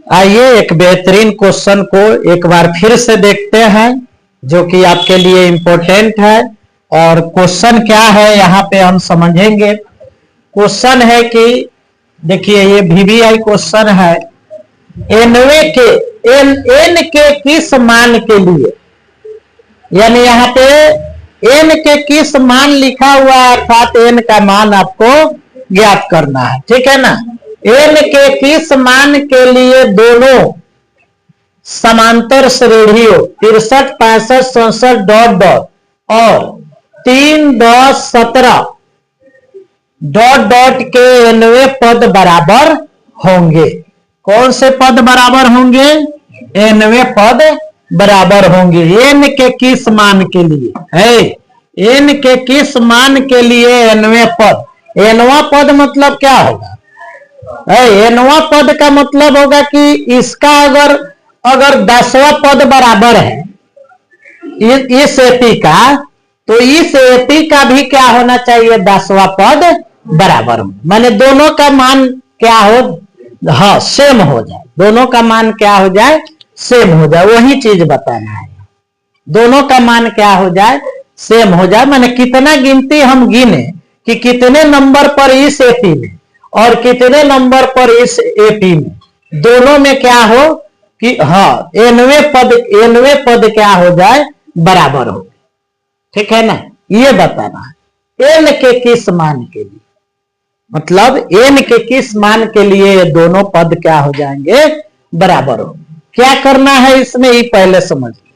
आइए एक बेहतरीन क्वेश्चन को एक बार फिर से देखते हैं, जो कि आपके लिए इम्पोर्टेंट है। और क्वेश्चन क्या है यहाँ पे हम समझेंगे। क्वेश्चन है कि देखिए ये VBI क्वेश्चन है, एन के किस मान के लिए, यानी यहाँ पे एन के किस मान लिखा हुआ है, अर्थात एन का मान आपको ज्ञात करना है, ठीक है ना। एन के किस मान के लिए दोनों समांतर श्रेणियों 63, 65, 67 डॉट डॉट और 3, 10, 17 डॉट डॉट के nवें पद बराबर होंगे। कौन से पद बराबर होंगे? nवें पद बराबर होंगे। एन के किस मान के लिए है, एन के किस मान के लिए nवें पद, nवां पद मतलब क्या होगा? nवां पद का मतलब होगा कि इसका अगर 10वां पद बराबर है इस एपी का, तो इस एपी का भी क्या होना चाहिए? 10वां पद बराबर हो, माने दोनों का मान क्या हो, हाँ सेम हो जाए, दोनों का मान क्या हो जाए? सेम हो जाए। वही चीज बताना है, दोनों का मान क्या हो जाए? सेम हो जाए। माने कितना गिनती हम गिने कि कितने नंबर पर इस एपी में और कितने नंबर पर इस एपी में, दोनों में क्या हो कि हाँ nवें पद क्या हो जाए? बराबर हो, ठीक है ना। ये बताना है एन के किस मान के लिए, मतलब एन के किस मान के लिए ये दोनों पद क्या हो जाएंगे? बराबर हो। क्या करना है इसमें ही पहले समझिए।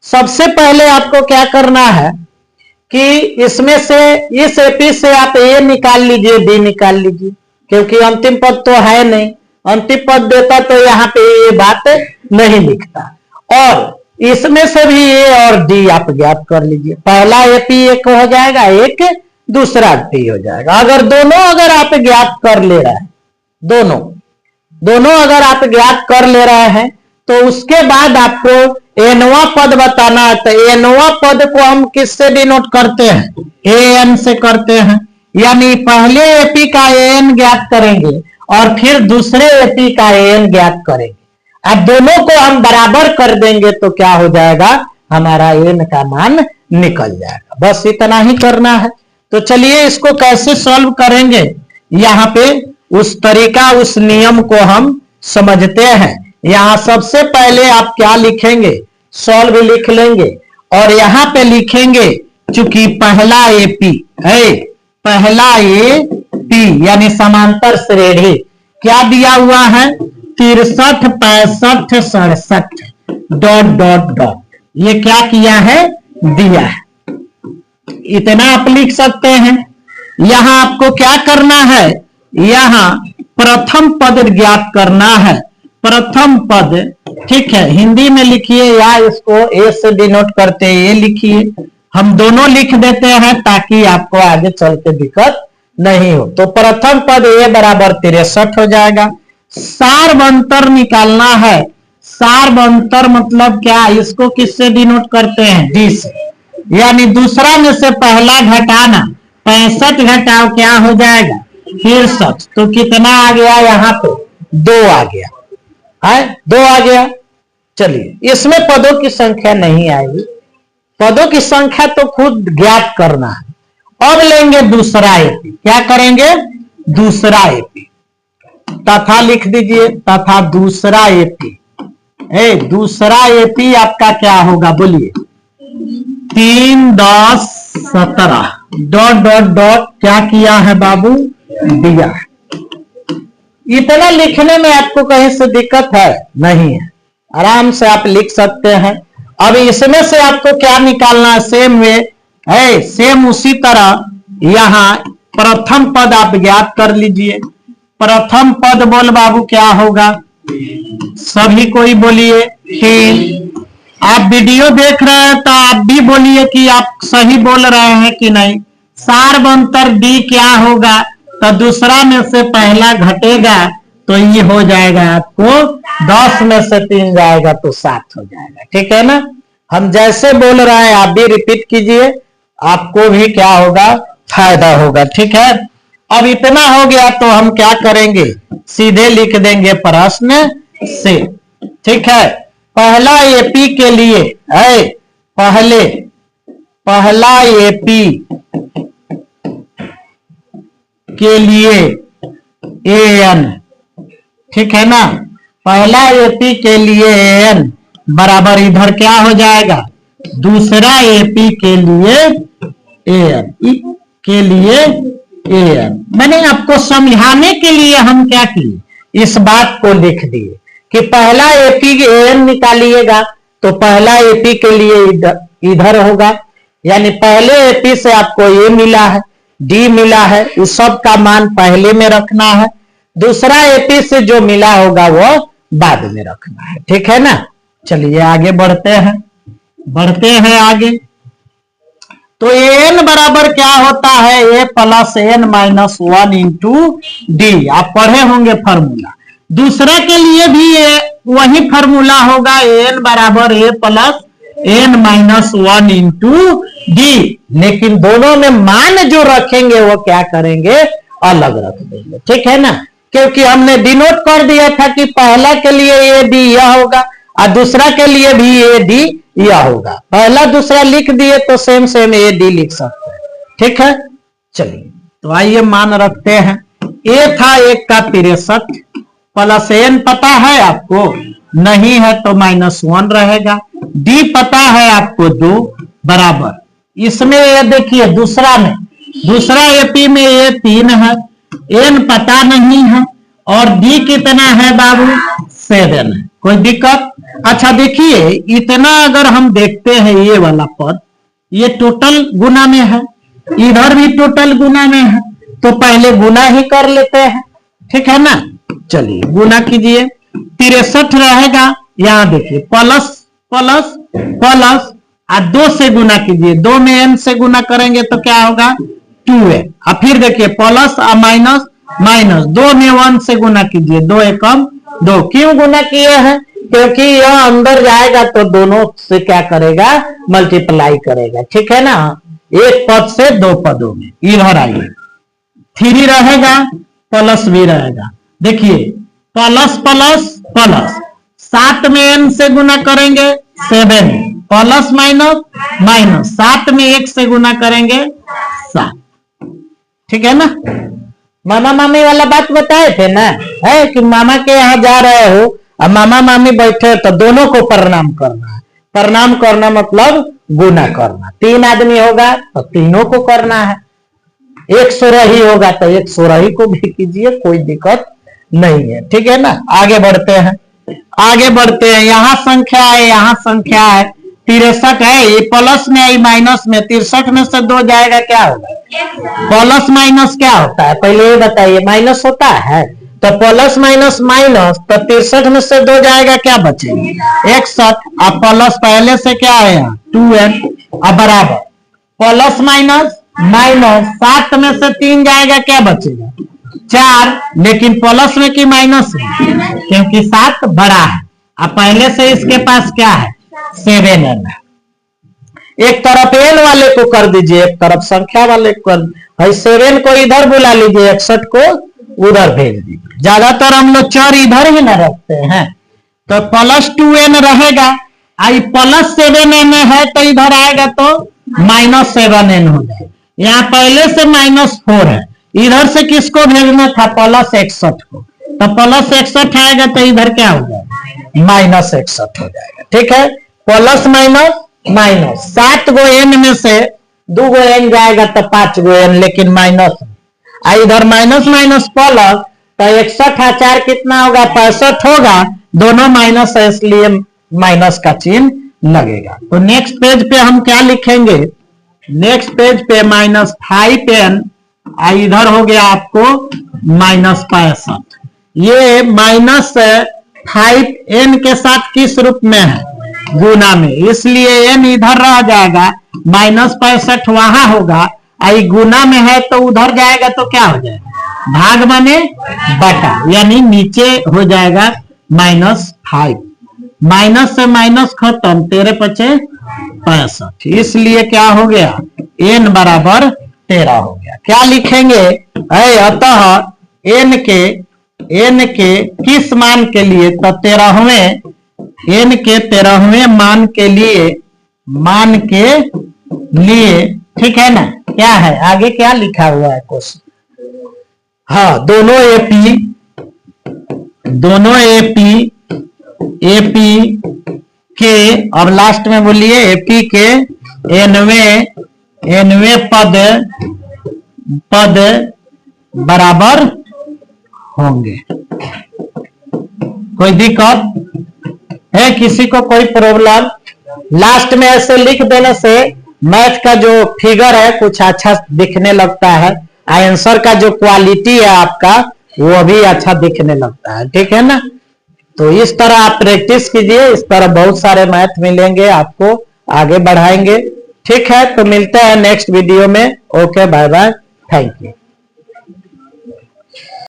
सबसे पहले आपको क्या करना है कि इसमें से इस एपी से आप ए निकाल लीजिए, बी निकाल लीजिए, क्योंकि अंतिम पद तो है नहीं। अंतिम पद देता तो यहाँ पे ये बात नहीं लिखता। और इसमें से भी ए और डी आप ज्ञात कर लीजिए। पहला एपी एक हो जाएगा, एक दूसरा एपी हो जाएगा। अगर आप ज्ञात कर ले रहे हैं, दोनों अगर आप ज्ञात कर ले रहे हैं, तो उसके बाद आपको एनवां पद बताना है। तो एनवां पद को हम किससे डिनोट करते हैं? एन से करते हैं। यानी पहले एपी का एन ज्ञात करेंगे और फिर दूसरे एपी का एन ज्ञात करेंगे। अब दोनों को हम बराबर कर देंगे तो क्या हो जाएगा? हमारा एन का मान निकल जाएगा। बस इतना ही करना है। तो चलिए इसको कैसे सॉल्व करेंगे, यहाँ पे उस तरीका, उस नियम को हम समझते हैं। यहाँ सबसे पहले आप क्या लिखेंगे? सॉल्व लिख लेंगे और यहाँ पे लिखेंगे, चूंकि पहला एपी है, पहला एपी यानी समांतर श्रेणी क्या दिया हुआ है? 63, 65, 67 डॉट डॉट डॉट, ये क्या किया है? दिया है। इतना आप लिख सकते हैं। यहां आपको क्या करना है? यहां प्रथम पद ज्ञात करना है। प्रथम पद, ठीक है, हिंदी में लिखिए या इसको ए से डिनोट करते हैं, ये लिखिए। हम दोनों लिख देते हैं ताकि आपको आगे चल के दिक्कत नहीं हो। तो प्रथम पद ए बराबर 63 हो जाएगा। सार्वंतर निकालना है। सार्वंतर मतलब क्या? इसको किससे डिनोट करते हैं? डी से। यानी दूसरा में से पहला घटाना, 65 घटाओ क्या हो जाएगा? 63। तो कितना आ गया? यहाँ पे 2 आ गया है, 2 आ गया। चलिए इसमें पदों की संख्या नहीं आएगी, पदों की संख्या तो खुद ज्ञात करना है। अब लेंगे दूसरा एपी। क्या करेंगे? दूसरा एपी। तथा लिख दीजिए, तथा दूसरा एपी। दूसरा एपी आपका क्या होगा? बोलिए। 3, 10, 17 डॉट डॉट डॉट क्या किया है बाबू? दिया है। इतना लिखने में आपको कहीं से दिक्कत है? नहीं है, आराम से आप लिख सकते हैं। अब इसमें से आपको क्या निकालना? सेम वे है, सेम उसी तरह यहां प्रथम पद आप ज्ञात कर लीजिए। प्रथम पद बोल बाबू क्या होगा? सभी कोई बोलिए। 3। आप वीडियो देख रहे हैं तो आप भी बोलिए कि आप सही बोल रहे हैं कि नहीं। सार्वंतर डी क्या होगा? तो दूसरा में से पहला घटेगा तो ये हो जाएगा आपको 10 में से 3 जाएगा तो 7 हो जाएगा, ठीक है ना। हम जैसे बोल रहे हैं आप भी रिपीट कीजिए, आपको भी क्या होगा? फायदा होगा, ठीक है। अब इतना हो गया तो हम क्या करेंगे, सीधे लिख देंगे प्रश्न से। ठीक है, पहला एपी के लिए है, पहला एपी के लिए एन, ठीक है ना, पहला एपी के लिए एन बराबर इधर क्या हो जाएगा, दूसरा एपी के लिए एन, के लिए एन। मैंने आपको समझाने के लिए हम क्या किए, इस बात को लिख दिए कि पहला एपी एन निकालिएगा तो पहला एपी के लिए इधर होगा, यानी पहले एपी से आपको ए मिला है, डी मिला है, उस सब का मान पहले में रखना है, दूसरा एपी से जो मिला होगा वो बाद में रखना है। ठीक है ना, चलिए आगे बढ़ते हैं आगे। तो एन बराबर क्या होता है, a plus n minus 1 into d, आप पढ़े होंगे फॉर्मूला। दूसरा के लिए भी वही फॉर्मूला होगा, एन बराबर a plus n minus 1 into d, लेकिन दोनों में मान जो रखेंगे वो क्या करेंगे, अलग रख देंगे। ठीक है ना, क्योंकि हमने डिनोट कर दिया था कि पहला के लिए ए डी यह होगा और दूसरा के लिए भी ए डी यह होगा, पहला दूसरा लिख दिए तो सेम सेम ए डी लिख सकते हैं। ठीक है, चलिए तो आइए मान रखते हैं, ए था 1 का 63 प्लस एन पता है आपको, नहीं है तो -1 रहेगा, डी पता है आपको 2 बराबर, इसमें ये देखिए दूसरा एपी में ये 3 है, एन पता नहीं है और डी कितना है बाबू 7 है, कोई दिक्कत। अच्छा देखिए, इतना अगर हम देखते हैं ये वाला पद, ये टोटल गुना में है, इधर भी टोटल गुना में है, तो पहले गुना ही कर लेते हैं। ठीक है ना, चलिए गुना कीजिए, 63 रहेगा, यहां देखिए प्लस प्लस प्लस और 2 से गुना कीजिए, 2 में एन से गुना करेंगे तो क्या होगा 2n, और फिर देखिए प्लस और माइनस माइनस, 2 में 1 से गुना कीजिए, 2 एकम 2, क्यों गुना किए हैं, क्योंकि यह अंदर जाएगा तो दोनों से क्या करेगा, मल्टीप्लाई करेगा। ठीक है ना, एक पद से 2 पदों में, इधर आइए 3 रहेगा प्लस भी रहेगा, देखिए प्लस प्लस प्लस, 7 में एन से गुना करेंगे 7, प्लस माइनस माइनस, 7 में 1 से गुना करेंगे 7। ठीक है ना, मामा मामी वाला बात बताए थे ना, है कि मामा के यहाँ जा रहे हो और मामा मामी बैठे तो दोनों को प्रणाम करना है, प्रणाम करना मतलब गुना करना, 3 आदमी होगा तो तीनों को करना है, 1 सोराही होगा तो 1 सोराही को भी कीजिए, कोई दिक्कत नहीं है। ठीक है ना, आगे बढ़ते हैं, यहाँ संख्या है, यहाँ संख्या है 63 है, ये प्लस में आई माइनस में, 63 में से 2 जाएगा क्या होगा, प्लस माइनस क्या होता है पहले ये बताइए, माइनस होता है, तो प्लस माइनस माइनस, तो 63 में से 2 जाएगा क्या बचेगा 61, अब प्लस पहले से क्या है 2n, अब बराबर प्लस माइनस माइनस, 7 में से 3 जाएगा क्या बचेगा 4, लेकिन प्लस में कि माइनस में, क्योंकि 7 बड़ा है, अब पहले से इसके पास क्या है 7n है, एक तरफ एन वाले को कर दीजिए, एक तरफ संख्या वाले को कर, 7 को इधर बुला लीजिए, 61 को उधर भेज दीजिए, ज्यादातर हम लोग चर इधर ही ना रखते हैं, तो प्लस 2n रहेगा, आई प्लस 7n है तो इधर आएगा तो -7n हो जाएगा, यहाँ पहले से -4 है, इधर से किसको भेजना था प्लस 61 को, तो प्लस 61 आएगा तो इधर क्या हो जाएगा -61 हो जाएगा। ठीक है, प्लस माइनस माइनस, 7 गो एन में से 2 गो एन जाएगा तो 5 गो एन, लेकिन माइनस, इधर माइनस माइनस प्लस, तो 61 4 कितना होगा 65 होगा, दोनों माइनस है इसलिए माइनस का चिन्ह लगेगा। तो नेक्स्ट पेज पे हम क्या लिखेंगे, नेक्स्ट पेज पे -5n, इधर हो गया आपको -65, ये -5n के साथ किस रूप में है गुना में, इसलिए n इधर रह जाएगा, -65 वहां होगा, आई गुना में है तो उधर जाएगा तो क्या हो जाएगा भाग माने बटा, यानी नीचे हो जाएगा -5, माइनस से माइनस खत्म, 13 × 5 = 65, इसलिए क्या हो गया n बराबर 13 हो गया। क्या लिखेंगे? अतः n के किस मान के लिए? तो 13वें n के 13वें मान के लिए ठीक है ना। क्या है आगे क्या लिखा हुआ है क्वेश्चन? हाँ, दोनों एपी के, और लास्ट में बोलिए एपी के nवें पद बराबर होंगे। कोई दिक्कत है किसी को? कोई प्रॉब्लम? लास्ट में ऐसे लिख देने से मैथ का जो फिगर है कुछ अच्छा दिखने लगता है, आंसर का जो क्वालिटी है आपका वो भी अच्छा दिखने लगता है, ठीक है ना। तो इस तरह आप प्रैक्टिस कीजिए, इस तरह बहुत सारे मैथ मिलेंगे आपको, आगे बढ़ाएंगे। ठीक है, तो मिलते हैं नेक्स्ट वीडियो में। Okay, bye bye, thank you.